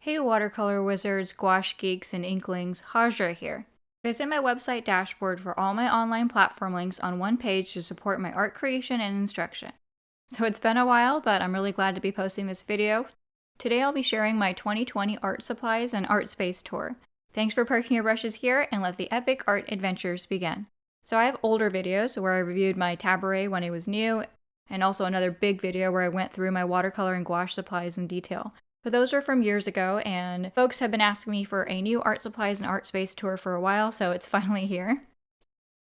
Hey watercolor wizards, gouache geeks, and inklings, Hajra here. Visit my website dashboard for all my online platform links on one page to support my art creation and instruction. So it's been a while, but I'm really glad to be posting this video. Today I'll be sharing my 2020 art supplies and art space tour. Thanks for parking your brushes here and let the epic art adventures begin. So I have older videos where I reviewed my Tabaret when it was new, and also another big video where I went through my watercolor and gouache supplies in detail. But those are from years ago, and folks have been asking me for a new art supplies and art space tour for a while, so it's finally here.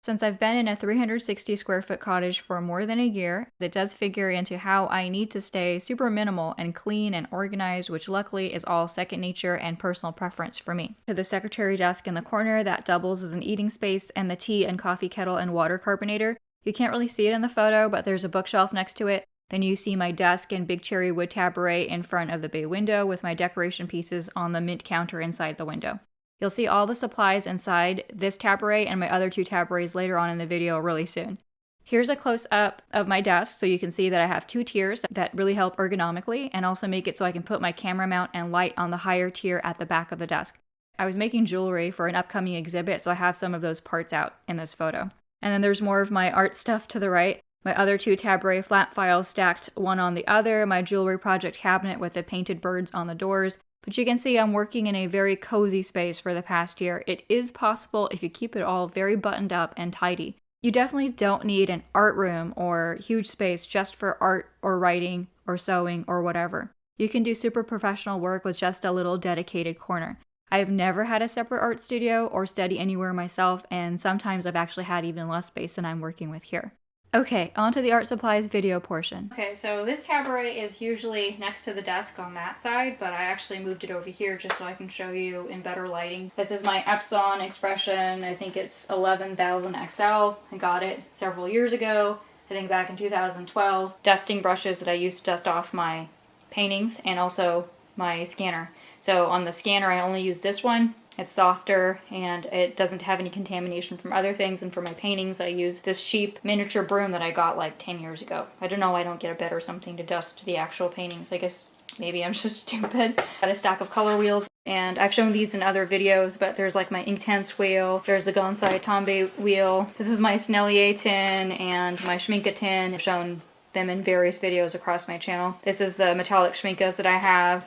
Since I've been in a 360 square foot cottage for more than a year, it does figure into how I need to stay super minimal and clean and organized, which luckily is all second nature and personal preference for me. To the secretary desk in the corner that doubles as an eating space, and the tea and coffee kettle and water carbonator. You can't really see it in the photo, but there's a bookshelf next to it. Then you see my desk and big cherry wood Tabaret in front of the bay window with my decoration pieces on the mint counter inside the window. You'll see all the supplies inside this Tabaret and my other two Tabarets later on in the video really soon. Here's a close-up of my desk so you can see that I have two tiers that really help ergonomically and also make it so I can put my camera mount and light on the higher tier at the back of the desk. I was making jewelry for an upcoming exhibit, so I have some of those parts out in this photo. And then there's more of my art stuff to the right. My other two Tabaret flat files stacked one on the other, my jewelry project cabinet with the painted birds on the doors. But you can see I'm working in a very cozy space for the past year. It is possible if you keep it all very buttoned up and tidy. You definitely don't need an art room or huge space just for art or writing or sewing or whatever. You can do super professional work with just a little dedicated corner. I have never had a separate art studio or study anywhere myself, and sometimes I've actually had even less space than I'm working with here. Okay, on to the art supplies video portion. Okay, so this Tabaret is usually next to the desk on that side, but I actually moved it over here just so I can show you in better lighting. This is my Epson Expression, I think it's 11,000 XL. I got it several years ago, I think back in 2012. Dusting brushes that I use to dust off my paintings and also my scanner. So on the scanner I only use this one. It's softer and it doesn't have any contamination from other things, and for my paintings I use this cheap miniature broom that I got like 10 years ago. I don't know why I don't get a bed or something to dust the actual paintings. I guess maybe I'm just stupid. Got a stack of color wheels, and I've shown these in other videos, but there's like my Inktense wheel, there's the Gansai Tombe wheel, this is my Snellier tin and my Schminke tin. I've shown them in various videos across my channel. This is the metallic Schminkes that I have,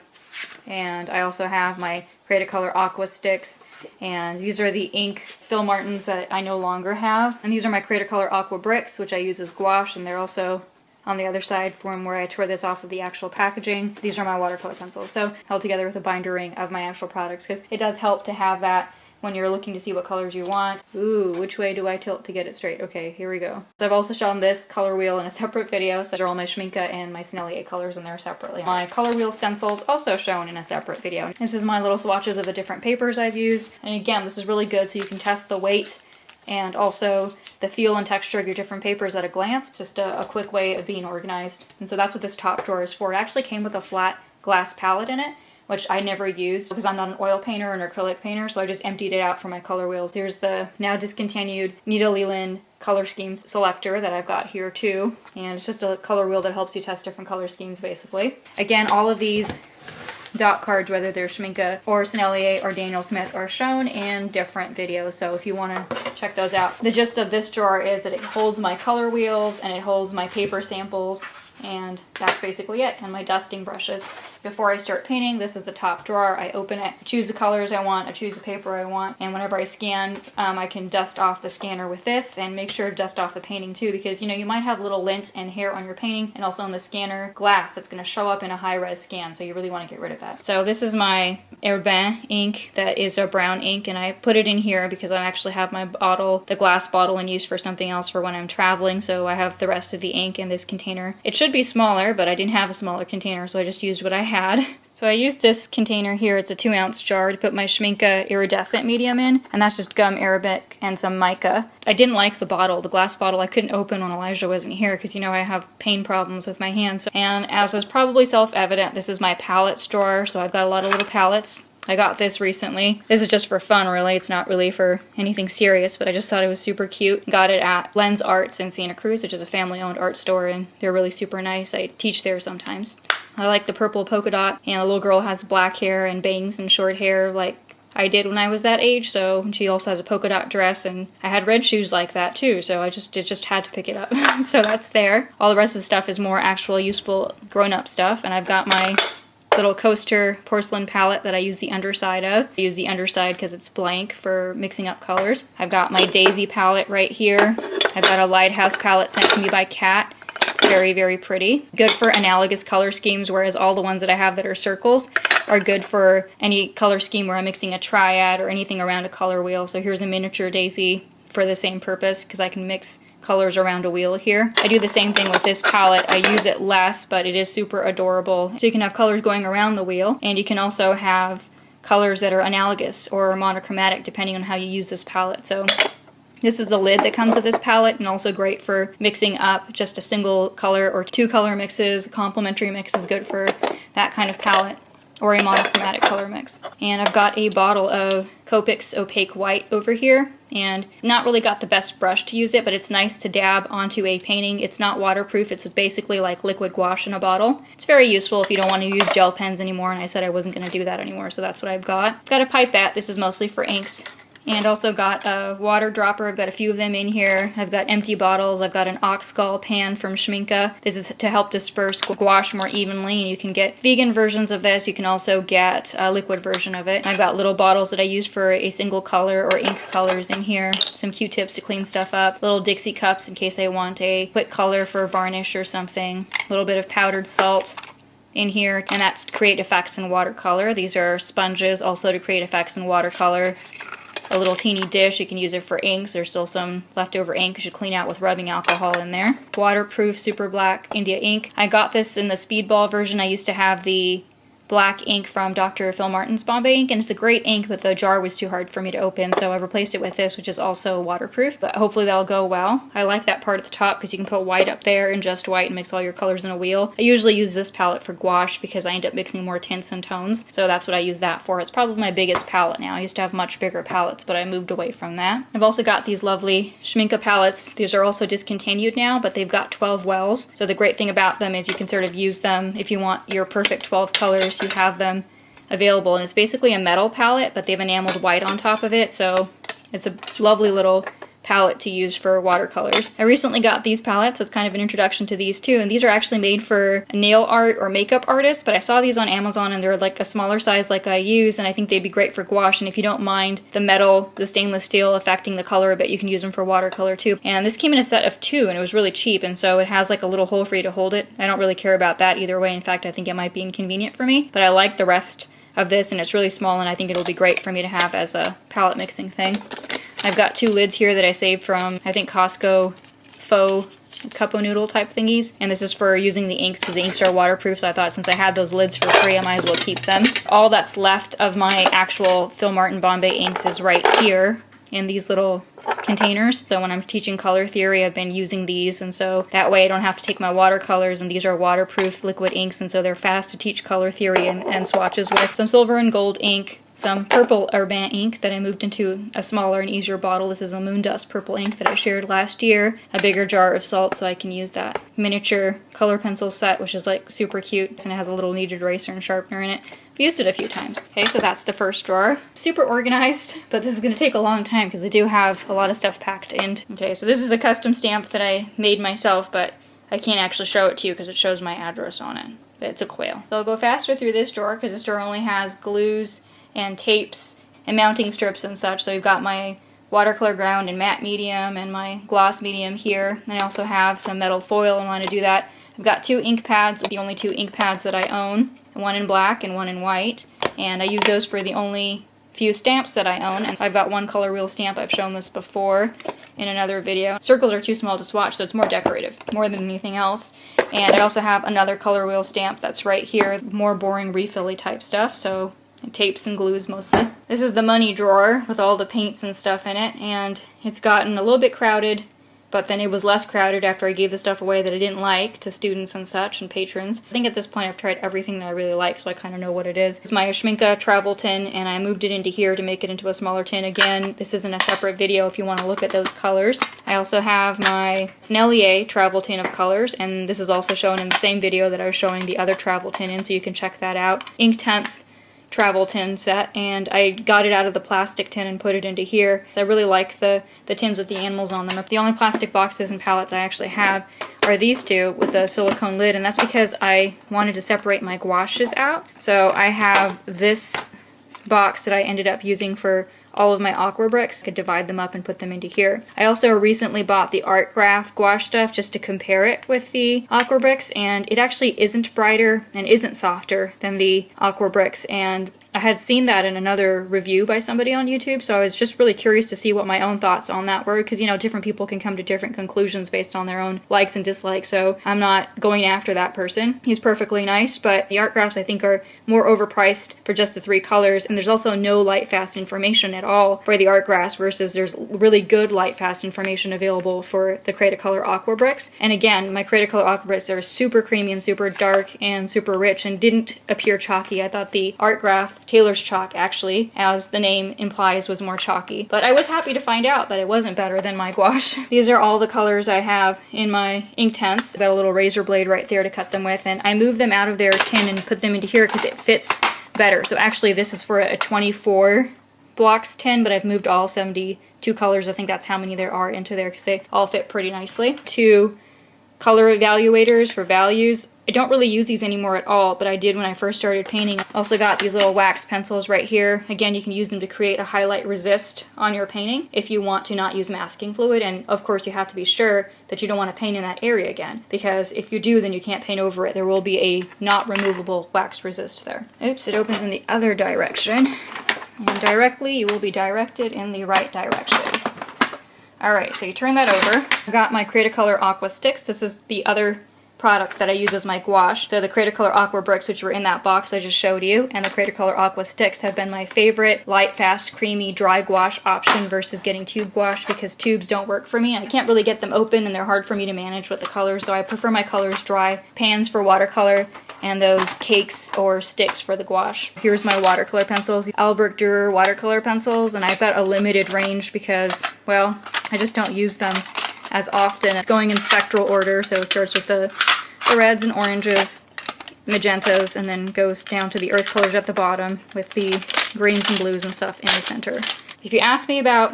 and I also have my Cretacolor Aqua sticks, and these are the ink Phil Martins that I no longer have. And these are my Cretacolor Aqua bricks, which I use as gouache, and they're also on the other side from where I tore this off of the actual packaging. These are my watercolor pencils, so held together with a binder ring of my actual products, because it does help to have that when you're looking to see what colors you want. Ooh, which way do I tilt to get it straight? Okay, here we go. So I've also shown this color wheel in a separate video, so these are all my Schminke and my Snellier colors in there separately. My color wheel stencils also shown in a separate video. This is my little swatches of the different papers I've used. And again, this is really good so you can test the weight and also the feel and texture of your different papers at a glance. Just a quick way of being organized. And so that's what this top drawer is for. It actually came with a flat glass palette in it, which I never used because I'm not an oil painter or an acrylic painter, so I just emptied it out for my color wheels. Here's the now discontinued Nita Leland color schemes selector that I've got here too, and it's just a color wheel that helps you test different color schemes basically. Again, all of these dot cards, whether they're Schminke or Snellier or Daniel Smith, are shown in different videos, so if you want to check those out. The gist of this drawer is that it holds my color wheels and it holds my paper samples, and that's basically it, and my dusting brushes. Before I start painting, this is the top drawer. I open it, choose the colors I want, I choose the paper I want, and whenever I scan, I can dust off the scanner with this, and make sure to dust off the painting too, because you know you might have little lint and hair on your painting, and also on the scanner glass that's going to show up in a high-res scan, so you really want to get rid of that. So this is my Herbin ink that is a brown ink, and I put it in here because I actually have my bottle, the glass bottle, in use for something else for when I'm traveling, so I have the rest of the ink in this container. It should be smaller, but I didn't have a smaller container, so I just used what I had. So I used this container here, it's a 2-ounce jar, to put my Schminke iridescent medium in, and that's just gum arabic and some mica. I didn't like the bottle, the glass bottle I couldn't open when Elijah wasn't here because you know I have pain problems with my hands. And as is probably self-evident, this is my palettes drawer, so I've got a lot of little palettes. I got this recently. This is just for fun, really. It's not really for anything serious, but I just thought it was super cute. Got it at Lens Arts in Santa Cruz, which is a family-owned art store, and they're really super nice. I teach there sometimes. I like the purple polka dot, and the little girl has black hair and bangs and short hair like I did when I was that age, so she also has a polka dot dress, and I had red shoes like that too, so it just had to pick it up. So that's there. All the rest of the stuff is more actual useful grown-up stuff, and I've got my little coaster porcelain palette that I use the underside of. I use the underside because it's blank for mixing up colors. I've got my Daisy palette right here. I've got a Lighthouse palette sent to me by Kat. It's very, very pretty. Good for analogous color schemes, whereas all the ones that I have that are circles are good for any color scheme where I'm mixing a triad or anything around a color wheel. So here's a miniature Daisy for the same purpose because I can mix colors around a wheel here. I do the same thing with this palette. I use it less, but it is super adorable. So you can have colors going around the wheel, and you can also have colors that are analogous or monochromatic depending on how you use this palette. So this is the lid that comes with this palette, and also great for mixing up just a single color or two color mixes. A complementary mix is good for that kind of palette, or a monochromatic color mix. And I've got a bottle of Copics Opaque White over here, and not really got the best brush to use it, but it's nice to dab onto a painting. It's not waterproof, it's basically like liquid gouache in a bottle. It's very useful if you don't want to use gel pens anymore, and I said I wasn't going to do that anymore, so that's what I've got. I've got a pipette. This is mostly for inks. And also got a water dropper. I've got a few of them in here. I've got empty bottles. I've got an ox skull pan from Schminke. This is to help disperse gouache more evenly, and you can get vegan versions of this. You can also get a liquid version of it. I've got little bottles that I use for a single color or ink colors in here. Some Q-tips to clean stuff up. Little Dixie cups in case I want a quick color for varnish or something. A little bit of powdered salt in here, and that's to create effects in watercolor. These are sponges also to create effects in watercolor. A little teeny dish, you can use it for inks. There's still some leftover ink you should clean out with rubbing alcohol in there. Waterproof super black India ink. I got this in the speedball version. I used to have the black ink from Dr. Phil Martin's Bombay ink, and it's a great ink, but the jar was too hard for me to open, so I replaced it with this, which is also waterproof, but hopefully that'll go well. I like that part at the top because you can put white up there and just white and mix all your colors in a wheel. I usually use this palette for gouache because I end up mixing more tints and tones, so that's what I use that for. It's probably my biggest palette now. I used to have much bigger palettes, but I moved away from that. I've also got these lovely Schminke palettes. These are also discontinued now, but they've got 12 wells, so the great thing about them is you can sort of use them if you want your perfect 12 colors. You have them available, and it's basically a metal palette, but they've enameled white on top of it, so it's a lovely little palette to use for watercolors. I recently got these palettes, so it's kind of an introduction to these too, and these are actually made for nail art or makeup artists, but I saw these on Amazon and they're like a smaller size like I use, and I think they'd be great for gouache, and if you don't mind the metal, the stainless steel affecting the color a bit, you can use them for watercolor too. And this came in a set of 2, and it was really cheap, and so it has like a little hole for you to hold it. I don't really care about that either way. In fact, I think it might be inconvenient for me, but I like the rest of this, and it's really small, and I think it'll be great for me to have as a palette mixing thing. I've got 2 lids here that I saved from, I think, Costco faux cup noodle type thingies, and this is for using the inks because the inks are waterproof, so I thought since I had those lids for free, I might as well keep them. All that's left of my actual Phil Martin Bombay inks is right here in these little containers. So when I'm teaching color theory, I've been using these, and so that way I don't have to take my watercolors, and these are waterproof liquid inks, and so they're fast to teach color theory and swatches with. Some silver and gold ink, some purple Urban ink that I moved into a smaller and easier bottle. This is a Moondust purple ink that I shared last year. A bigger jar of salt so I can use that. Miniature color pencil set, which is like super cute, and it has a little kneaded eraser and sharpener in it. I've used it a few times. Okay, so that's the first drawer. Super organized, but this is going to take a long time because I do have a lot of stuff packed in. Okay, so this is a custom stamp that I made myself, but I can't actually show it to you because it shows my address on it. But it's a quail. So I'll go faster through this drawer because this drawer only has glues and tapes and mounting strips and such. So we've got my watercolor ground and matte medium and my gloss medium here. And I also have some metal foil and want to do that. I've got 2 ink pads, the only 2 ink pads that I own. One in black and one in white. And I use those for the only few stamps that I own. And I've got one color wheel stamp. I've shown this before in another video. Circles are too small to swatch, so it's more decorative, more than anything else. And I also have another color wheel stamp that's right here, more boring refill-y type stuff. So tapes and glues mostly. This is the money drawer with all the paints and stuff in it, and it's gotten a little bit crowded but then it was less crowded after I gave the stuff away that I didn't like to students and such and patrons. I think at this point I've tried everything that I really like, so I kind of know what it is. It's my Schminke travel tin, and I moved it into here to make it into a smaller tin. Again, this isn't a separate video if you want to look at those colors. I also have my Snellier travel tin of colors, and this is also shown in the same video that I was showing the other travel tin in, so you can check that out. Inktense travel tin set, and I got it out of the plastic tin and put it into here. I really like the tins with the animals on them. The only plastic boxes and palettes I actually have are these two with a silicone lid, and that's because I wanted to separate my gouaches out. So I have this box that I ended up using for all of my aqua bricks. I could divide them up and put them into here. I also recently bought the Art Graph gouache stuff just to compare it with the aqua bricks, and it actually isn't brighter and isn't softer than the aqua bricks, and I had seen that in another review by somebody on YouTube, so I was just really curious to see what my own thoughts on that were, because, you know, different people can come to different conclusions based on their own likes and dislikes, so I'm not going after that person. He's perfectly nice, but the Art Graphs I think are more overpriced for just the 3 colors, and there's also no light fast information at all for the Art Graphs, versus there's really good light fast information available for the Cretacolor Aqua Bricks. And again, my Cretacolor Aqua Bricks are super creamy and super dark and super rich and didn't appear chalky. I thought the Art Graph Taylor's Chalk, actually, as the name implies, was more chalky. But I was happy to find out that it wasn't better than my gouache. These are all the colors I have in my Inktense. I've got a little razor blade right there to cut them with, and I moved them out of their tin and put them into here because it fits better. So actually this is for a 24 blocks tin, but I've moved all 72 colors, I think that's how many there are, into there because they all fit pretty nicely. 2 color evaluators for values. I don't really use these anymore at all, but I did when I first started painting. I also got these little wax pencils right here. Again, you can use them to create a highlight resist on your painting if you want to not use masking fluid, and of course you have to be sure that you don't want to paint in that area again, because if you do, then you can't paint over it. There will be a not removable wax resist there. Oops, it opens in the other direction, and directly you will be directed in the right direction. Alright, so you turn that over. I've got my Cretacolor Aqua Sticks. This is the other product that I use as my gouache. So the Cretacolor Aqua Bricks, which were in that box I just showed you, and the Cretacolor Aqua Sticks have been my favorite light, fast, creamy, dry gouache option versus getting tube gouache, because tubes don't work for me. I can't really get them open and they're hard for me to manage with the colors, so I prefer my colors dry. Pans for watercolor, and those cakes or sticks for the gouache. Here's my watercolor pencils, Albrecht Dürer watercolor pencils, and I've got a limited range because, well, I just don't use them as often. It's going in spectral order, so it starts with the reds and oranges, magentas, and then goes down to the earth colors at the bottom with the greens and blues and stuff in the center. If you ask me about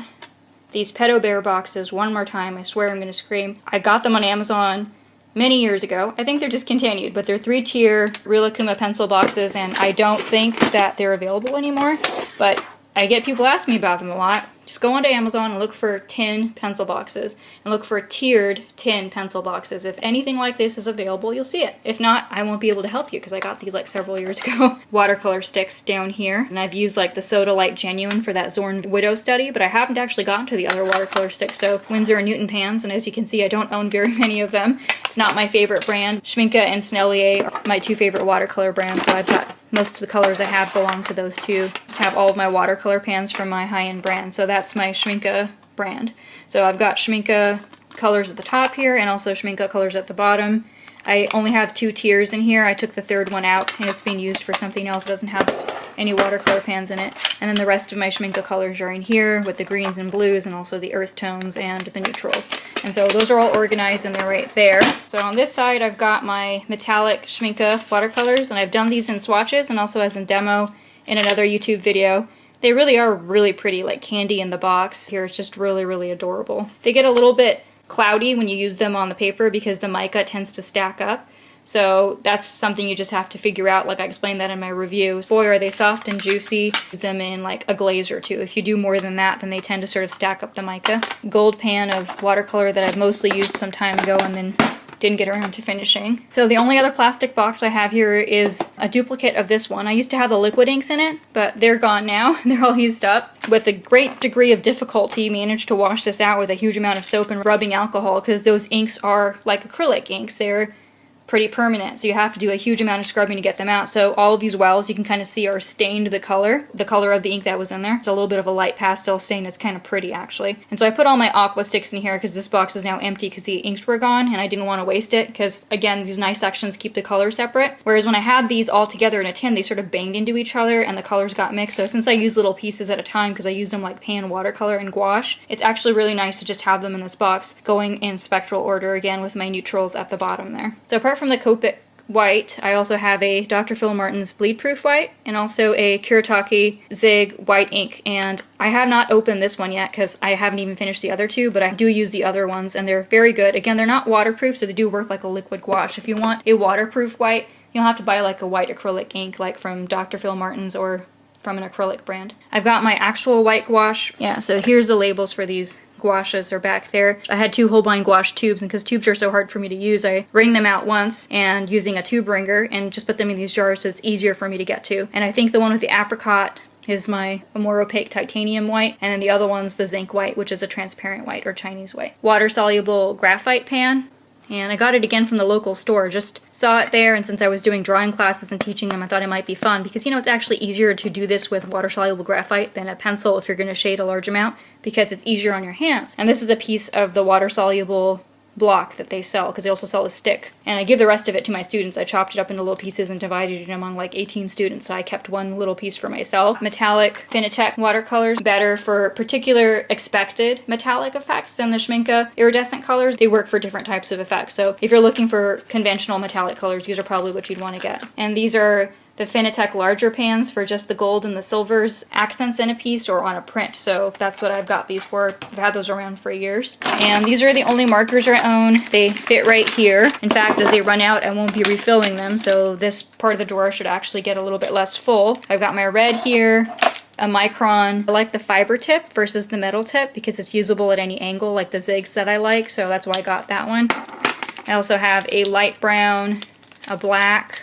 these Pedo Bear boxes one more time, I swear I'm going to scream. I got them on Amazon many years ago. I think they're discontinued, but they're 3-tier Rilakkuma pencil boxes, and I don't think that they're available anymore, but I get people ask me about them a lot. Just go onto Amazon and look for tin pencil boxes and look for tiered tin pencil boxes. If anything like this is available, you'll see it. If not, I won't be able to help you because I got these like several years ago. Watercolor sticks down here, and I've used like the Soda Light Genuine for that Zorn Widow study, but I haven't actually gotten to the other watercolor sticks. So Winsor & Newton pans, and as you can see, I don't own very many of them. It's not my favorite brand. Schminke and Snellier are my 2 favorite watercolor brands, so I've got most of the colors I have belong to those 2. Just have all of my watercolor pans from my high-end brand, so that's my Schminke brand. So I've got Schminke colors at the top here and also Schminke colors at the bottom. I only have 2 tiers in here. I took the 3rd one out and it's being used for something else. It doesn't have any watercolor pans in it. And then the rest of my Schminke colors are in here with the greens and blues and also the earth tones and the neutrals. And so those are all organized and they're right there. So on this side I've got my metallic Schminke watercolors, and I've done these in swatches and also as a demo in another YouTube video. They really are really pretty, like candy in the box. Here it's just really, really adorable. They get a little bit cloudy when you use them on the paper because the mica tends to stack up. So that's something you just have to figure out, like I explained that in my review. Boy, are they soft and juicy. Use them in like a glaze or 2. If you do more than that, then they tend to sort of stack up the mica. Gold pan of watercolor that I've mostly used some time ago and then didn't get around to finishing. So the only other plastic box I have here is a duplicate of this one. I used to have the liquid inks in it, but they're gone now. They're all used up. With a great degree of difficulty, managed to wash this out with a huge amount of soap and rubbing alcohol because those inks are like acrylic inks. They're pretty permanent, so you have to do a huge amount of scrubbing to get them out. So all of these wells you can kind of see are stained the color of the ink that was in there. It's a little bit of a light pastel stain. It's kind of pretty actually. And so I put all my aqua sticks in here because this box is now empty because the inks were gone and I didn't want to waste it because, again, these nice sections keep the color separate. Whereas when I had these all together in a tin, they sort of banged into each other and the colors got mixed. So since I use little pieces at a time because I use them like pan, watercolor, and gouache, it's actually really nice to just have them in this box going in spectral order again with my neutrals at the bottom there. So apart from the Copic white, I also have a Dr. Phil Martin's bleed proof white and also a Kuretake Zig white ink. And I have not opened this one yet because I haven't even finished the other two, but I do use the other ones and they're very good. Again, they're not waterproof, so they do work like a liquid gouache. If you want a waterproof white, you'll have to buy like a white acrylic ink like from Dr. Phil Martin's or from an acrylic brand. I've got my actual white gouache. Yeah, so here's the labels for these gouaches are back there. I had 2 Holbein gouache tubes, and because tubes are so hard for me to use, I wring them out once and using a tube wringer and just put them in these jars so it's easier for me to get to. And I think the one with the apricot is my more opaque titanium white, and then the other one's the zinc white, which is a transparent white or Chinese white. Water soluble graphite pan. And I got it again from the local store, just saw it there, and since I was doing drawing classes and teaching them, I thought it might be fun because, you know, it's actually easier to do this with water-soluble graphite than a pencil if you're going to shade a large amount because it's easier on your hands. And this is a piece of the water-soluble block that they sell because they also sell a stick. And I give the rest of it to my students. I chopped it up into little pieces and divided it among like 18 students, so I kept one little piece for myself. Metallic Finitech watercolors, better for particular expected metallic effects than the Schmincke iridescent colors. They work for different types of effects. So if you're looking for conventional metallic colors, these are probably what you'd want to get. And these are the Finitech larger pans for just the gold and the silvers accents in a piece or on a print. So that's what I've got these for. I've had those around for years. And these are the only markers I own. They fit right here. In fact, as they run out, I won't be refilling them. So this part of the drawer should actually get a little bit less full. I've got my red here. A micron. I like the fiber tip versus the metal tip because it's usable at any angle like the zigs that I like. So that's why I got that one. I also have a light brown, a black,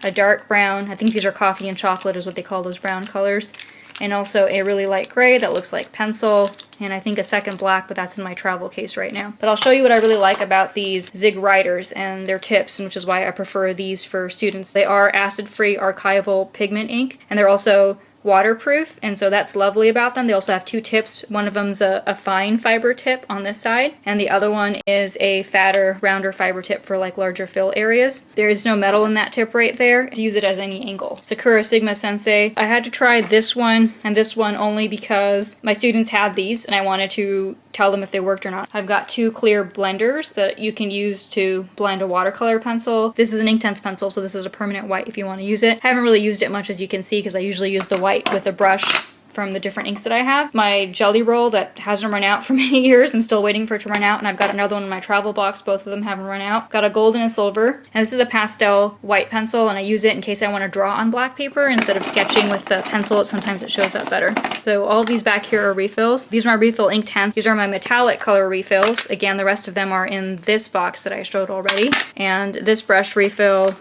a dark brown. I think these are coffee and chocolate is what they call those brown colors. And also a really light gray that looks like pencil. And I think a second black, but that's in my travel case right now. But I'll show you what I really like about these Zig Writers and their tips, which is why I prefer these for students. They are acid-free archival pigment ink, and they're also waterproof, and so that's lovely about them. They also have 2 tips. One of them's a fine fiber tip on this side, and the other one is a fatter, rounder fiber tip for like larger fill areas. There is no metal in that tip right there to use it as any angle. Sakura Sigma Sensei. I had to try this one and this one only because my students had these and I wanted to tell them if they worked or not. I've got 2 clear blenders that you can use to blend a watercolor pencil. This is an Inktense pencil, so this is a permanent white if you want to use it. I haven't really used it much, as you can see, because I usually use the white with a brush from the different inks that I have. My jelly roll that hasn't run out for many years, I'm still waiting for it to run out, and I've got another one in my travel box. Both of them haven't run out. Got a gold and a silver, and this is a pastel white pencil, and I use it in case I want to draw on black paper instead of sketching with the pencil. Sometimes it shows up better. So all of these back here are refills. These are my refill Inktense. These are my metallic color refills. Again, the rest of them are in this box that I showed already. And this brush refill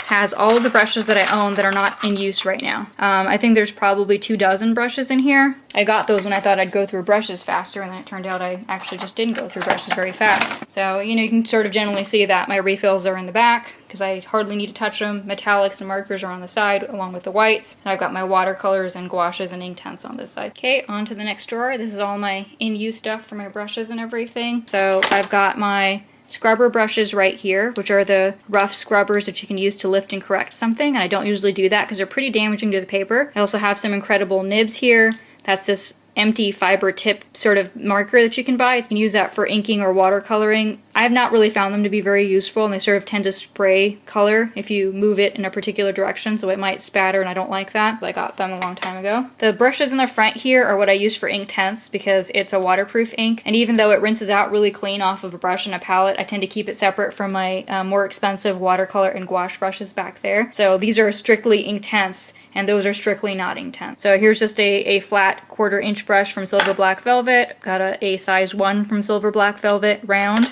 has all of the brushes that I own that are not in use right now. I think there's probably 24 brushes in here. I got those when I thought I'd go through brushes faster, and then it turned out I actually just didn't go through brushes very fast. So, you know, you can sort of generally see that my refills are in the back because I hardly need to touch them. Metallics and markers are on the side along with the whites. And I've got my watercolors and gouaches and Inktense on this side. Okay, on to the next drawer. This is all my in-use stuff for my brushes and everything. So I've got my scrubber brushes right here, which are the rough scrubbers that you can use to lift and correct something, and I don't usually do that because they're pretty damaging to the paper. I also have some incredible nibs here. That's this empty fiber tip sort of marker that you can buy. You can use that for inking or watercoloring. I have not really found them to be very useful, and they sort of tend to spray color if you move it in a particular direction, so it might spatter, and I don't like that. I got them a long time ago. The brushes in the front here are what I use for Inktense because it's a waterproof ink, and even though it rinses out really clean off of a brush and a palette, I tend to keep it separate from my more expensive watercolor and gouache brushes back there. So these are strictly Inktense, and those are strictly not Inktense. So here's just a flat 1/4 inch brush from Silver Black Velvet. Got a size 1 from Silver Black Velvet, round.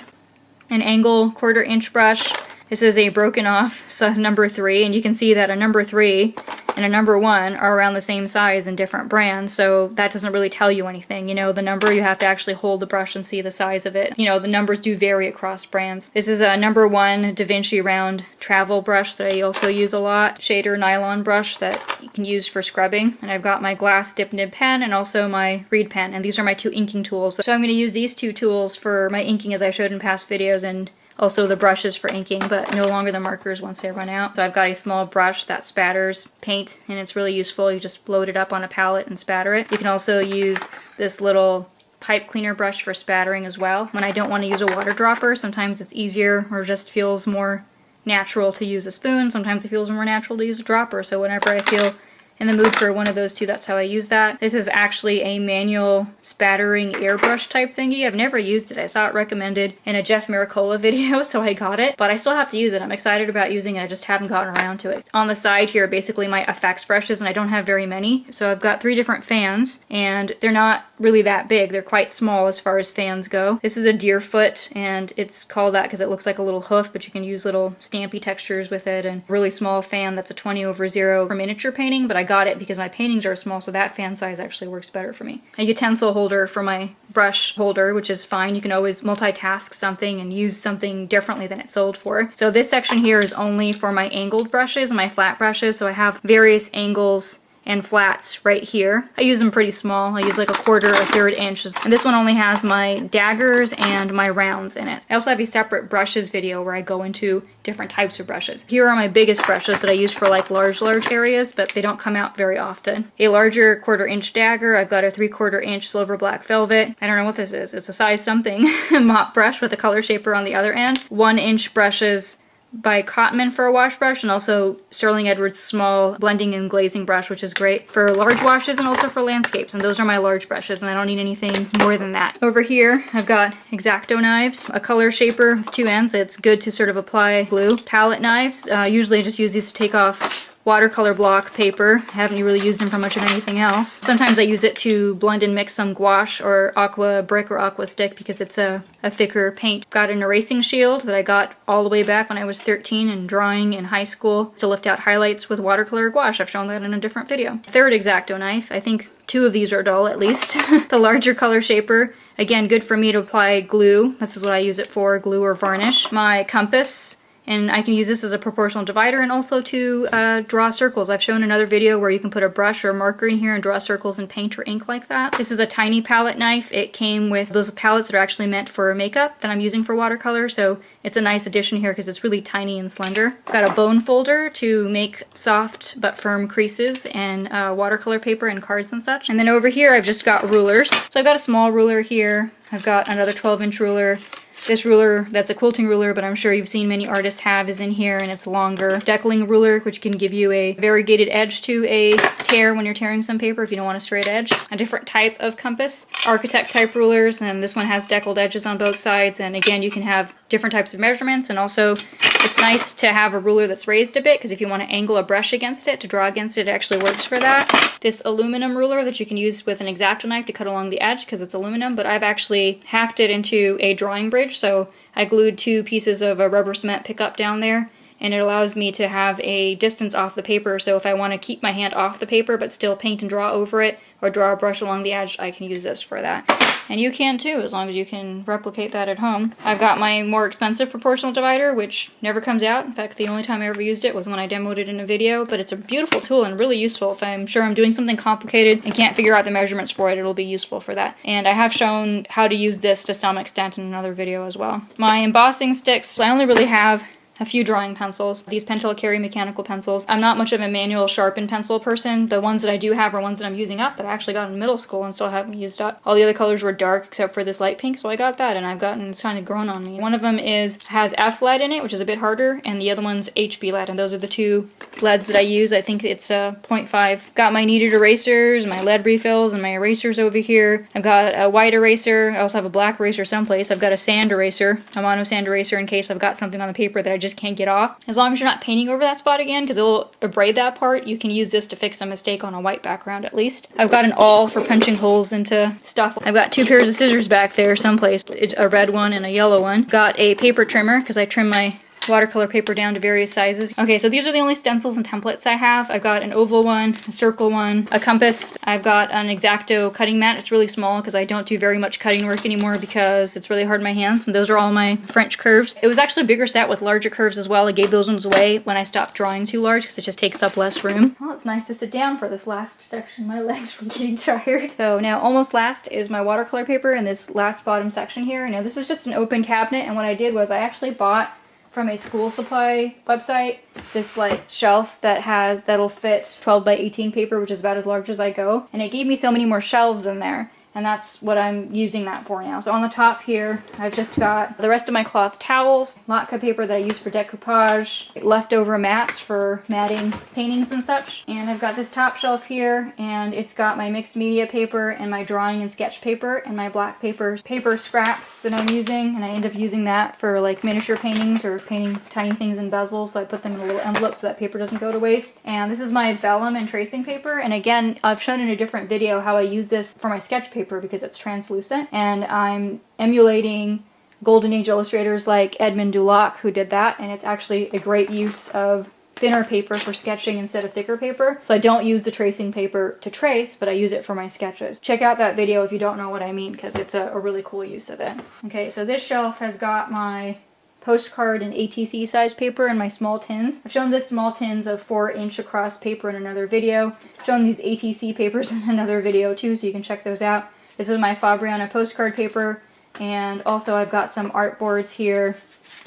An angle 1/4 inch brush. This is a broken off size number 3, and you can see that a number 3 and a number 1 are around the same size in different brands, so that doesn't really tell you anything. You know, the number, you have to actually hold the brush and see the size of it. You know, the numbers do vary across brands. This is a number 1 Da Vinci round travel brush that I also use a lot. Shader nylon brush that you can use for scrubbing. And I've got my glass dip nib pen and also my reed pen, and these are my 2 inking tools. So I'm going to use these 2 tools for my inking as I showed in past videos, and also the brushes for inking, but no longer the markers once they run out. So I've got a small brush that spatters paint, and it's really useful. You just load it up on a palette and spatter it. You can also use this little pipe cleaner brush for spattering as well. When I don't want to use a water dropper, sometimes it's easier or just feels more natural to use a spoon. Sometimes it feels more natural to use a dropper. So whenever I feel in the mood for one of those 2, that's how I use that. This is actually a manual spattering airbrush type thingy. I've never used it. I saw it recommended in a Jeff Miracola video, so I got it, but I still have to use it. I'm excited about using it. I just haven't gotten around to it. On the side here, basically my effects brushes, and I don't have very many. So I've got 3 different fans, and they're not really that big. They're quite small as far as fans go. This is a deer foot, and it's called that because it looks like a little hoof, but you can use little stampy textures with it, and really small fan that's a 20/0 for miniature painting, but I got it because my paintings are small, so that fan size actually works better for me. A utensil holder for my brush holder, which is fine. You can always multitask something and use something differently than it's sold for. So this section here is only for my angled brushes and my flat brushes, so I have various angles and flats right here. I use them pretty small. I use like 1/4 or 1/3 inch. And this one only has my daggers and my rounds in it. I also have a separate brushes video where I go into different types of brushes. Here are my biggest brushes that I use for like large areas, but they don't come out very often. A larger 1/4 inch dagger. I've got a 3/4 inch silver black velvet. I don't know what this is. It's a size something mop brush with a color shaper on the other end. 1 inch brushes by Cotman for a wash brush, and also Sterling Edwards small blending and glazing brush, which is great for large washes and also for landscapes. And those are my large brushes, and I don't need anything more than that. Over here, I've got X-Acto knives, a color shaper with 2 ends. It's good to sort of apply glue. Palette knives, usually I just use these to take off watercolor block paper. I haven't really used them for much of anything else. Sometimes I use it to blend and mix some gouache or aqua brick or aqua stick because it's a thicker paint. Got an erasing shield that I got all the way back when I was 13 and drawing in high school to lift out highlights with watercolor gouache. I've shown that in a different video. 3rd X-Acto knife. I think 2 of these are dull at least. The larger color shaper. Again, good for me to apply glue. This is what I use it for, glue or varnish. My compass. And I can use this as a proportional divider and also to draw circles. I've shown another video where you can put a brush or a marker in here and draw circles in paint or ink like that. This is a tiny palette knife. It came with those palettes that are actually meant for makeup that I'm using for watercolor, so it's a nice addition here because it's really tiny and slender. I've got a bone folder to make soft but firm creases and watercolor paper and cards and such. And then over here I've just got rulers. So I've got a small ruler here. I've got another 12-inch ruler. This ruler, that's a quilting ruler, but I'm sure you've seen many artists have, is in here, and it's longer. Deckling ruler, which can give you a variegated edge to a tear when you're tearing some paper if you don't want a straight edge. A different type of compass. Architect type rulers, and this one has deckled edges on both sides, and again, you can have different types of measurements, and also it's nice to have a ruler that's raised a bit, because if you want to angle a brush against it, to draw against it, it actually works for that. This aluminum ruler that you can use with an X-Acto knife to cut along the edge, because it's aluminum, but I've actually hacked it into a drawing bridge, so I glued 2 pieces of a rubber cement pickup down there, and it allows me to have a distance off the paper, so if I want to keep my hand off the paper but still paint and draw over it, or draw a brush along the edge, I can use this for that. And you can too, as long as you can replicate that at home. I've got my more expensive proportional divider, which never comes out. In fact, the only time I ever used it was when I demoed it in a video, but it's a beautiful tool and really useful. If I'm sure I'm doing something complicated and can't figure out the measurements for it, it'll be useful for that. And I have shown how to use this to some extent in another video as well. My embossing sticks, I only really have a few drawing pencils. These Pentel carry mechanical pencils. I'm not much of a manual sharpened pencil person. The ones that I do have are ones that I'm using up that I actually got in middle school and still haven't used up. All the other colors were dark except for this light pink, so I got that, and it's kind of grown on me. One of them has F lead in it, which is a bit harder, and the other one's HB lead, and those are the 2 leads that I use. I think it's 0.5. Got my kneaded erasers, my lead refills, and my erasers over here. I've got a white eraser. I also have a black eraser someplace. I've got a sand eraser, a mono sand eraser, in case I've got something on the paper that I just can't get off. As long as you're not painting over that spot again, because it will abrade that part, you can use this to fix a mistake on a white background at least. I've got an awl for punching holes into stuff. I've got 2 pairs of scissors back there someplace, a red one and a yellow one. Got a paper trimmer because I trim my watercolor paper down to various sizes. Okay, so these are the only stencils and templates I have. I've got an oval one, a circle one, a compass. I've got an X-Acto cutting mat. It's really small because I don't do very much cutting work anymore because it's really hard on my hands. And those are all my French curves. It was actually a bigger set with larger curves as well. I gave those ones away when I stopped drawing too large because it just takes up less room. Oh, it's nice to sit down for this last section. My legs were getting tired. So now almost last is my watercolor paper in this last bottom section here. Now this is just an open cabinet, and what I did was I actually bought from a school supply website this like shelf that'll fit 12 by 18 paper, which is about as large as I go, and it gave me so many more shelves in there, and that's what I'm using that for now. So on the top here I've just got the rest of my cloth towels, Latka paper that I use for decoupage, leftover mats for matting paintings and such, and I've got this top shelf here, and it's got my mixed media paper and my drawing and sketch paper and my black paper scraps that I'm using, and I end up using that for like miniature paintings or painting tiny things in bezels, so I put them in a little envelope so that paper doesn't go to waste. And this is my vellum and tracing paper, and again I've shown in a different video how I use this for my sketch paper because it's translucent, and I'm emulating Golden Age illustrators like Edmond Dulac who did that, and it's actually a great use of thinner paper for sketching instead of thicker paper. So I don't use the tracing paper to trace, but I use it for my sketches. Check out that video if you don't know what I mean, because it's a really cool use of it. Okay, so this shelf has got my postcard and ATC size paper and my small tins. I've shown this small tins of 4-inch across paper in another video. I've shown these ATC papers in another video too, so you can check those out. This is my Fabriana postcard paper, and also I've got some art boards here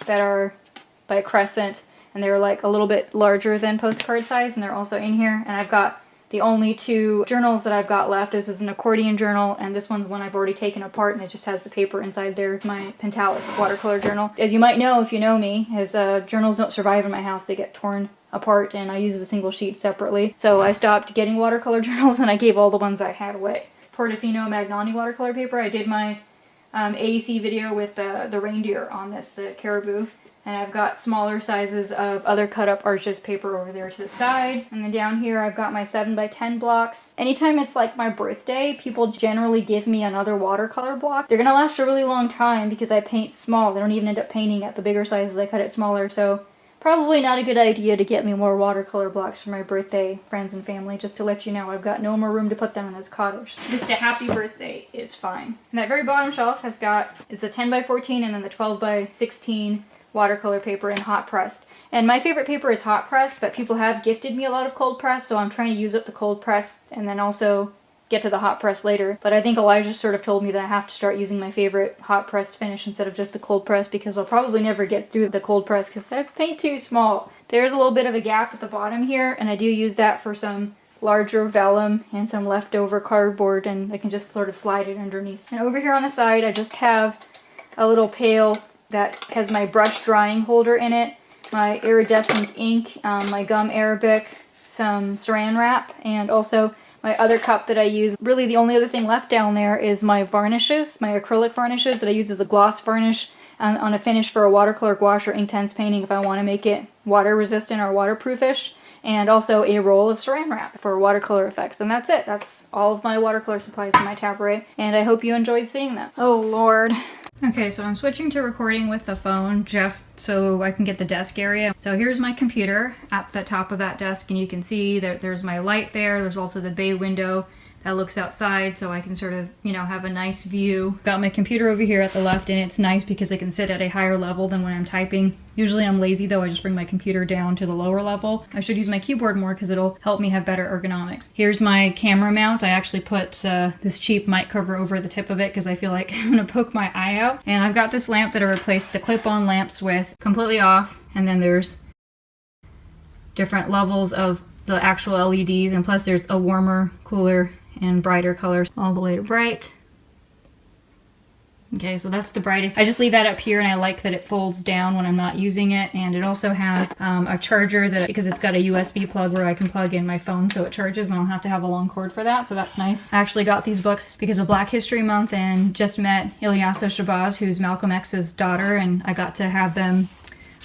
that are by Crescent, and they're like a little bit larger than postcard size, and they're also in here. And I've got the only 2 journals that I've got left. This is an accordion journal, and this one's one I've already taken apart, and it just has the paper inside there. My Pentalic watercolor journal. As you might know if you know me, as journals don't survive in my house, they get torn apart, and I use the single sheet separately. So I stopped getting watercolor journals, and I gave all the ones I had away. Portofino Magnani watercolor paper. I did my AEC video with the reindeer on this, the caribou. And I've got smaller sizes of other cut up Arches paper over there to the side. And then down here I've got my 7x10 blocks. Anytime it's like my birthday, people generally give me another watercolor block. They're gonna last a really long time because I paint small. They don't even end up painting at the bigger sizes. I cut it smaller, so probably not a good idea to get me more watercolor blocks for my birthday, friends and family, just to let you know I've got no more room to put them in this cottage. Just a happy birthday is fine. And that very bottom shelf is the 10x14 and then the 12x16 watercolor paper in hot pressed. And my favorite paper is hot pressed, but people have gifted me a lot of cold pressed, so I'm trying to use up the cold pressed and then also get to the hot press later. But I think Elijah sort of told me that I have to start using my favorite hot pressed finish instead of just the cold press, because I'll probably never get through the cold press because I paint too small. There's a little bit of a gap at the bottom here, and I do use that for some larger vellum and some leftover cardboard, and I can just sort of slide it underneath. And over here on the side I just have a little pail that has my brush drying holder in it, my iridescent ink, my gum Arabic, some saran wrap, and also my other cup that I use. Really the only other thing left down there is my varnishes, my acrylic varnishes that I use as a gloss varnish on a finish for a watercolor gouache or Inktense painting if I want to make it water resistant or waterproofish, and also a roll of saran wrap for watercolor effects. And that's it. That's all of my watercolor supplies in my Tabaret, and I hope you enjoyed seeing them. Oh Lord. Okay, so I'm switching to recording with the phone just so I can get the desk area. So here's my computer at the top of that desk, and you can see that there's my light there. There's also the bay window that looks outside, so I can sort of, you know, have a nice view. Got my computer over here at the left, and it's nice because I can sit at a higher level than when I'm typing. Usually I'm lazy though, I just bring my computer down to the lower level. I should use my keyboard more because it'll help me have better ergonomics. Here's my camera mount. I actually put this cheap mic cover over the tip of it because I feel like I'm gonna poke my eye out. And I've got this lamp that I replaced the clip-on lamps with, completely off, and then there's different levels of the actual LEDs, and plus there's a warmer, cooler, and brighter colors all the way to bright. Okay, so that's the brightest. I just leave that up here, and I like that it folds down when I'm not using it. And it also has a charger because it's got a USB plug where I can plug in my phone so it charges and I don't have to have a long cord for that, so that's nice. I actually got these books because of Black History Month and just met Ilyasa Shabazz, who's Malcolm X's daughter, and I got to have them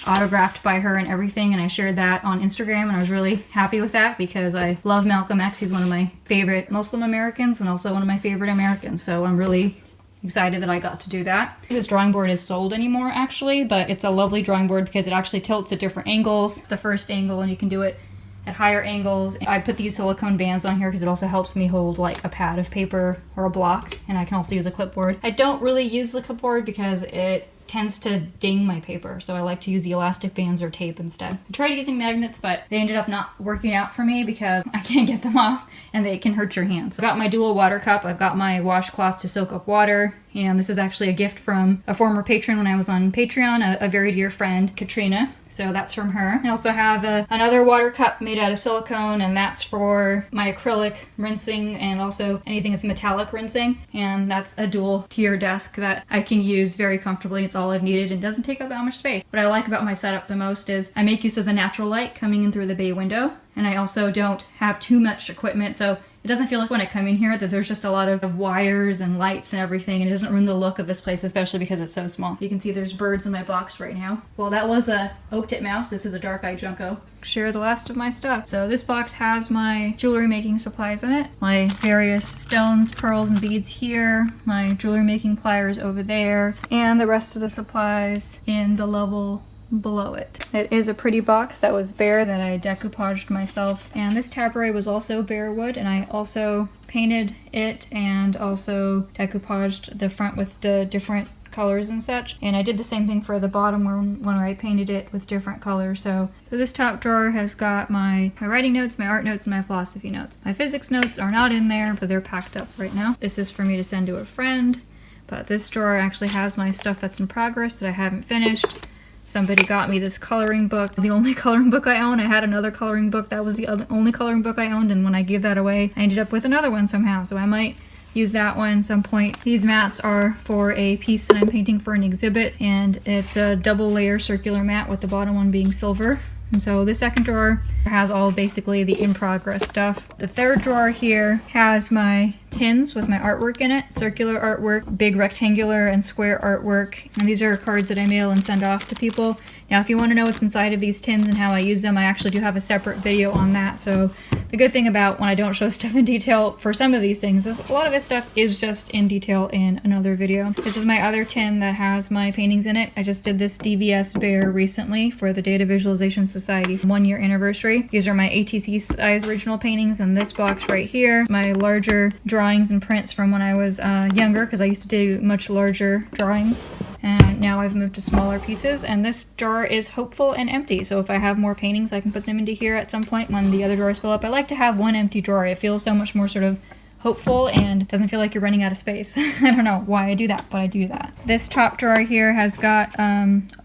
autographed by her and everything, and I shared that on Instagram, and I was really happy with that because I love Malcolm X. He's one of my favorite Muslim Americans and also one of my favorite Americans, so I'm really excited that I got to do that. This drawing board is sold anymore actually, but it's a lovely drawing board because it actually tilts at different angles. It's the first angle and you can do it at higher angles. I put these silicone bands on here because it also helps me hold like a pad of paper or a block, and I can also use a clipboard. I don't really use the clipboard because it tends to ding my paper, so I like to use the elastic bands or tape instead. I tried using magnets, but they ended up not working out for me because I can't get them off and they can hurt your hands. I've got my dual water cup, I've got my washcloth to soak up water, and this is actually a gift from a former patron when I was on Patreon, a very dear friend, Katrina. So that's from her. I also have another water cup made out of silicone, and that's for my acrylic rinsing and also anything that's metallic rinsing. And that's a dual tier desk that I can use very comfortably. It's all I've needed and doesn't take up that much space. What I like about my setup the most is I make use of the natural light coming in through the bay window, and I also don't have too much equipment, so it doesn't feel like when I come in here that there's just a lot of wires and lights and everything, and it doesn't ruin the look of this place, especially because it's so small. You can see there's birds in my box right now. Well, that was a oak-tip mouse. This is a dark-eyed junco. Share the last of my stuff. So this box has my jewelry making supplies in it. My various stones, pearls, and beads here. My jewelry making pliers over there. And the rest of the supplies in the level below it. It is a pretty box that was bare that I decoupaged myself, and this Tabaret was also bare wood, and I also painted it and also decoupaged the front with the different colors and such, and I did the same thing for the bottom when I painted it with different colors. So this top drawer has got my writing notes, my art notes, and my philosophy notes. My physics notes are not in there, so they're packed up right now. This is for me to send to a friend, but this drawer actually has my stuff that's in progress that I haven't finished. Somebody got me this coloring book, the only coloring book I own. I had another coloring book that was the only coloring book I owned, and when I gave that away, I ended up with another one somehow, so I might use that one at some point. These mats are for a piece that I'm painting for an exhibit, and it's a double layer circular mat with the bottom one being silver. And so the second drawer has all basically the in progress stuff. The third drawer here has my tins with my artwork in it, circular artwork, big rectangular and square artwork, and these are cards that I mail and send off to people. Now if you want to know what's inside of these tins and how I use them, I actually do have a separate video on that. So the good thing about when I don't show stuff in detail for some of these things is a lot of this stuff is just in detail in another video. This is my other tin that has my paintings in it. I just did this DVS bear recently for the Data Visualization Society 1-year anniversary. These are my ATC size original paintings, and this box right here, my larger drawings and prints from when I was younger, because I used to do much larger drawings, and now I've moved to smaller pieces. And this drawer is hopeful and empty, so if I have more paintings I can put them into here at some point when the other drawers fill up. I like to have one empty drawer. It feels so much more sort of hopeful and doesn't feel like you're running out of space. I don't know why I do that, but I do that. This top drawer here has got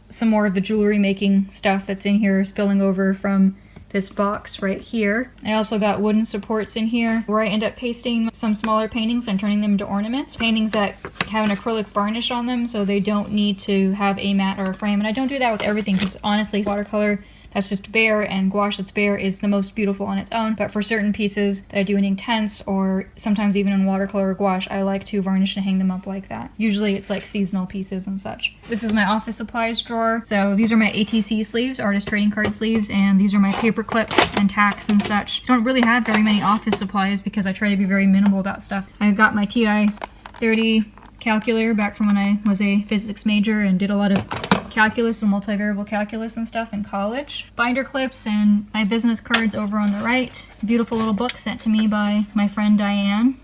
some more of the jewelry making stuff that's in here spilling over from this box right here. I also got wooden supports in here where I end up pasting some smaller paintings and turning them into ornaments. Paintings that have an acrylic varnish on them, so they don't need to have a mat or a frame. And I don't do that with everything because honestly, watercolor that's just bare and gouache that's bare is the most beautiful on its own. But for certain pieces that I do in Intense or sometimes even in watercolor or gouache, I like to varnish and hang them up like that. Usually it's like seasonal pieces and such. This is my office supplies drawer. So these are my ATC sleeves, artist trading card sleeves, and these are my paper clips and tacks and such. I don't really have very many office supplies because I try to be very minimal about stuff. I got my TI 30 calculator back from when I was a physics major and did a lot of calculus and multivariable calculus and stuff in college. Binder clips and my business cards over on the right. Beautiful little book sent to me by my friend Diane.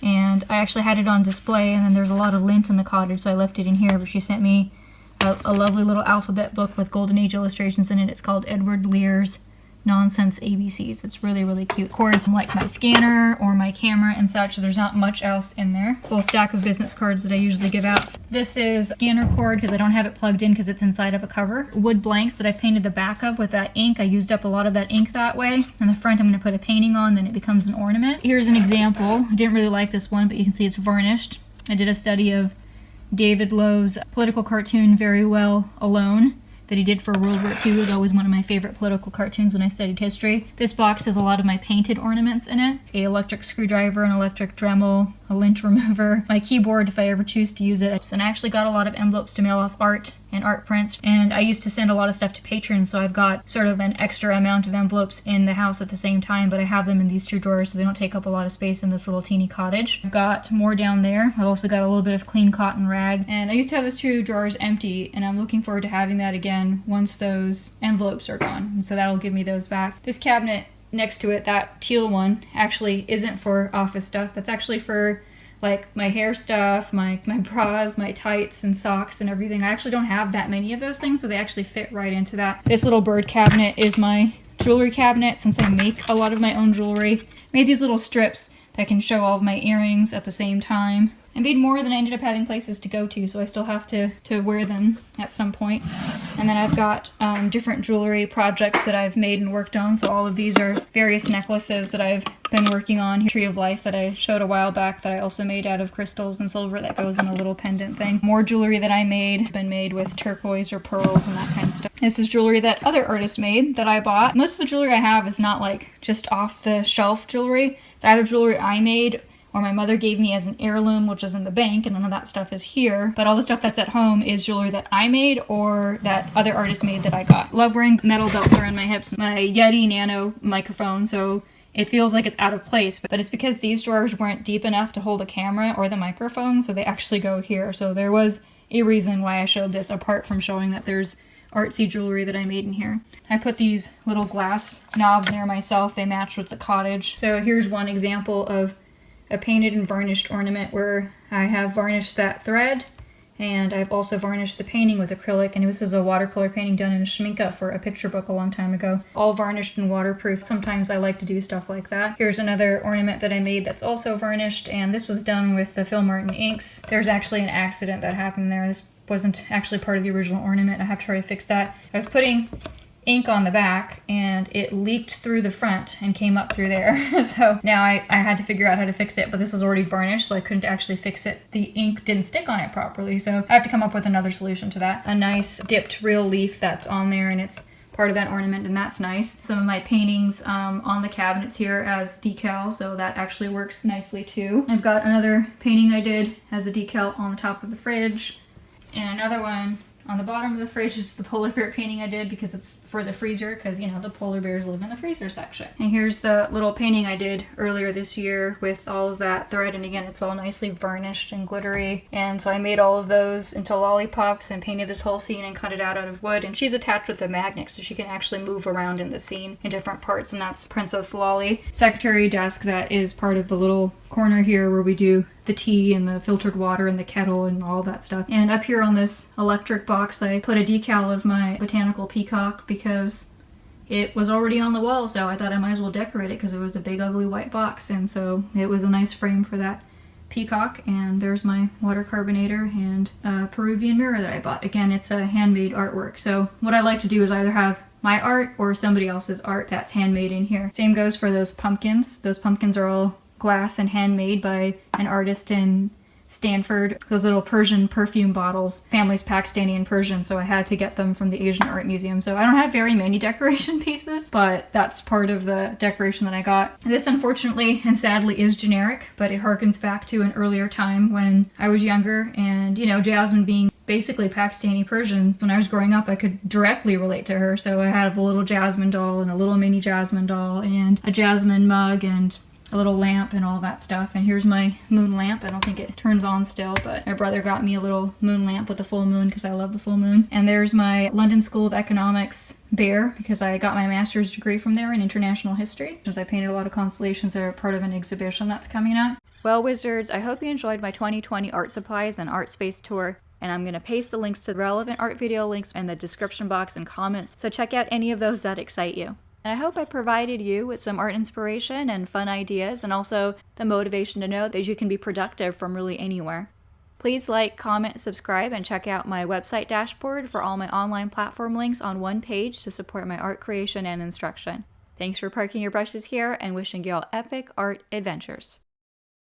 And I actually had it on display, and then there's a lot of lint in the cottage, so I left it in here, but she sent me a lovely little alphabet book with Golden Age illustrations in it. It's called Edward Lear's Nonsense ABCs. It's really, really cute. Cords like my scanner or my camera and such. There's not much else in there. Full stack of business cards that I usually give out. This is scanner cord because I don't have it plugged in because it's inside of a cover. Wood blanks that I painted the back of with that ink. I used up a lot of that ink that way. In the front I'm going to put a painting on, then it becomes an ornament. Here's an example. I didn't really like this one, but you can see it's varnished. I did a study of David Lowe's political cartoon Very Well Alone that he did for World War II. It was always one of my favorite political cartoons when I studied history. This box has a lot of my painted ornaments in it. An electric screwdriver, an electric Dremel, a lint remover, my keyboard if I ever choose to use it. And I actually got a lot of envelopes to mail off art and art prints, and I used to send a lot of stuff to patrons, so I've got sort of an extra amount of envelopes in the house at the same time, but I have them in these 2 drawers so they don't take up a lot of space in this little teeny cottage. I've got more down there. I've also got a little bit of clean cotton rag, and I used to have those 2 drawers empty, and I'm looking forward to having that again once those envelopes are gone, and so that'll give me those back. This cabinet next to it, that teal one, actually isn't for office stuff. That's actually for like my hair stuff, my bras, my tights and socks and everything. I actually don't have that many of those things, so they actually fit right into that. This little bird cabinet is my jewelry cabinet, since I make a lot of my own jewelry. I made these little strips that can show all of my earrings at the same time. I made more than I ended up having places to go to, so I still have to wear them at some point. And then I've got different jewelry projects that I've made and worked on. So all of these are various necklaces that I've been working on. Tree of Life that I showed a while back that I also made out of crystals and silver that goes in a little pendant thing. More jewelry that I made has been made with turquoise or pearls and that kind of stuff. This is jewelry that other artists made that I bought. Most of the jewelry I have is not like just off the shelf jewelry. It's either jewelry I made or my mother gave me as an heirloom, which is in the bank, and none of that stuff is here. But all the stuff that's at home is jewelry that I made or that other artists made that I got. Love wearing metal belts around my hips. My Yeti Nano microphone, so it feels like it's out of place, but it's because these drawers weren't deep enough to hold the camera or the microphone, so they actually go here. So there was a reason why I showed this, apart from showing that there's artsy jewelry that I made in here. I put these little glass knobs near myself. They match with the cottage. So here's one example of a painted and varnished ornament where I have varnished that thread, and I've also varnished the painting with acrylic, and this is a watercolor painting done in Schminke for a picture book a long time ago. All varnished and waterproof. Sometimes I like to do stuff like that. Here's another ornament that I made that's also varnished, and this was done with the Phil Martin inks. There's actually an accident that happened there. This wasn't actually part of the original ornament. I have to try to fix that. I was putting ink on the back and it leaked through the front and came up through there. So now I had to figure out how to fix it, but this is already varnished, so I couldn't actually fix it. The ink didn't stick on it properly, so I have to come up with another solution to that. A nice dipped real leaf that's on there, and it's part of that ornament, and that's nice. Some of my paintings on the cabinets here as decal, so that actually works nicely too. I've got another painting I did as a decal on the top of the fridge, and another one on the bottom of the fridge is the polar bear painting I did because it's for the freezer, because, you know, the polar bears live in the freezer section. And here's the little painting I did earlier this year with all of that thread, and again, it's all nicely varnished and glittery. And so I made all of those into lollipops and painted this whole scene and cut it out of wood. And she's attached with a magnet, so she can actually move around in the scene in different parts, and that's Princess Lolly. Secretary desk that is part of the little corner here where we do the tea and the filtered water and the kettle and all that stuff. And up here on this electric box, I put a decal of my botanical peacock because it was already on the wall, so I thought I might as well decorate it because it was a big ugly white box, and so it was a nice frame for that peacock. And there's my water carbonator and a Peruvian mirror that I bought. Again, it's a handmade artwork, so what I like to do is either have my art or somebody else's art that's handmade in here. Same goes for those pumpkins. Those pumpkins are all glass and handmade by an artist in Stanford. Those little Persian perfume bottles. Family's Pakistani and Persian, so I had to get them from the Asian Art Museum. So I don't have very many decoration pieces, but that's part of the decoration that I got. This, unfortunately and sadly, is generic, but it harkens back to an earlier time when I was younger, and, you know, Jasmine being basically Pakistani Persian, when I was growing up, I could directly relate to her. So I have a little Jasmine doll and a little mini Jasmine doll and a Jasmine mug and a little lamp and all that stuff. And here's my moon lamp. I don't think it turns on still, but my brother got me a little moon lamp with the full moon because I love the full moon. And there's my London School of Economics bear because I got my master's degree from there in international history, since I painted a lot of constellations that are part of an exhibition that's coming up. Well, Wizards, I hope you enjoyed my 2020 art supplies and art space tour, and I'm going to paste the links to the relevant art video links in the description box and comments, so check out any of those that excite you. And I hope I provided you with some art inspiration and fun ideas, and also the motivation to know that you can be productive from really anywhere. Please like, comment, subscribe, and check out my website dashboard for all my online platform links on one page to support my art creation and instruction. Thanks for parking your brushes here, and wishing you all epic art adventures.